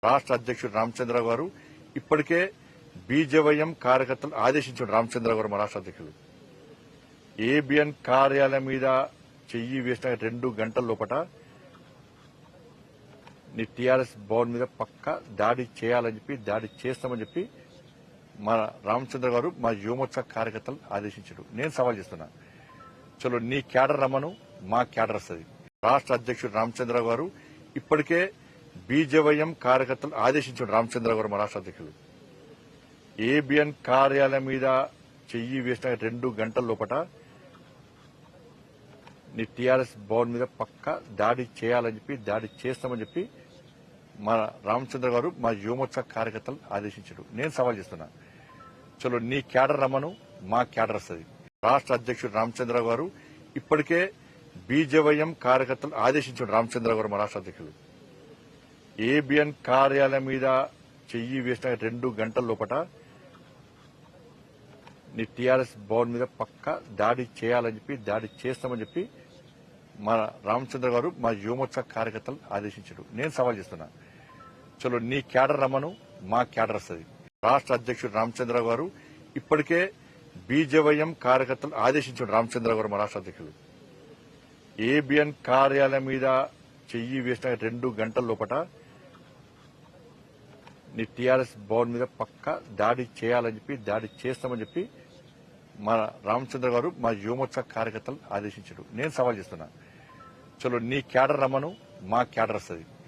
రాష్ట్ర అధ్యక్షుడు రామచంద్రరావు గారు ఇప్పటికే బీజేవైఎం కార్యకర్తలు ఆదేశించారు. రామచంద్రరావు గారు మా రాష్ట్ర అధ్యక్షులు ఏబిఎన్ కార్యాలయం మీద చెయ్యి వేసిన 2 గంటల లోపట నీ టీఆర్ఎస్ భవన్ మీద పక్క దాడి చేయాలని చెప్పి దాడి చేస్తామని చెప్పి మా రామచంద్ర గారు మా యువమోర్చా కార్యకర్తలు ఆదేశించారు. నేను సవాల్ చేస్తున్నా, చలో నీ క్యాడర్ రమ్మను, మా క్యాడర్ వస్తుంది. రాష్ట్ర అధ్యక్షుడు రామచంద్రరావు గారు ఇప్పటికే బీజేవైఎం కార్యకర్తలు ఆదేశించారు. రామచంద్రరావు గారు మా రాష్ట్ర అధ్యక్షులు ఏబిఎన్ కార్యాలయం మీద చెయ్యి వేసిన 2 గంటల లోపట నీ టీఆర్ఎస్ భవన్ మీద పక్క దాడి చేయాలని చెప్పి దాడి చేస్తామని చెప్పి మా రామచంద్ర గారు మా యువమోర్చా కార్యకర్తలు ఆదేశించారు. నేను సవాల్ చేస్తున్నా, చలో నీ క్యాడర్ రమ్మను, మా క్యాడర్ వస్తుంది. రాష్ట్ర అధ్యక్షుడు రామచంద్రరావు గారు ఇప్పటికే బీజేవైఎం కార్యకర్తలు ఆదేశించారు. రామచంద్రరావు గారు మా రాష్ట్ర అధ్యక్షులు ఏబిఎన్ కార్యాలయం మీద చెయ్యి వేసిన 2 గంటల లోపట నీ టీఆర్ఎస్ భవన్ మీద పక్క దాడి చేయాలని చెప్పి దాడి చేస్తామని చెప్పి మా రామచంద్ర గారు మా యువమోర్చా కార్యకర్తలు ఆదేశించారు. నేను సవాల్ చేస్తున్నా, చలో నీ క్యాడర్ రమ్మను, మా క్యాడర్ వస్తుంది. రాష్ట్ర అధ్యక్షుడు రామచంద్రరావు గారు ఇప్పటికే బీజేవైఎం కార్యకర్తలు ఆదేశించారు. రామచంద్రరావు గారు మా రాష్ట్ర అధ్యక్షులు ఏబిఎన్ కార్యాలయం మీద చెయ్యి వేసిన 2 గంటల లోపట నీ టీఆర్ఎస్ భవన్ మీద పక్క దాడి చేయాలని చెప్పి దాడి చేస్తామని చెప్పి మా రామచంద్ర గారు మా యువమోర్చా కార్యకర్తలు ఆదేశించారు. నేను సవాల్ చేస్తున్నా, చలో నీ క్యాడర్ రమ్మను, మా క్యాడర్ వస్తుంది.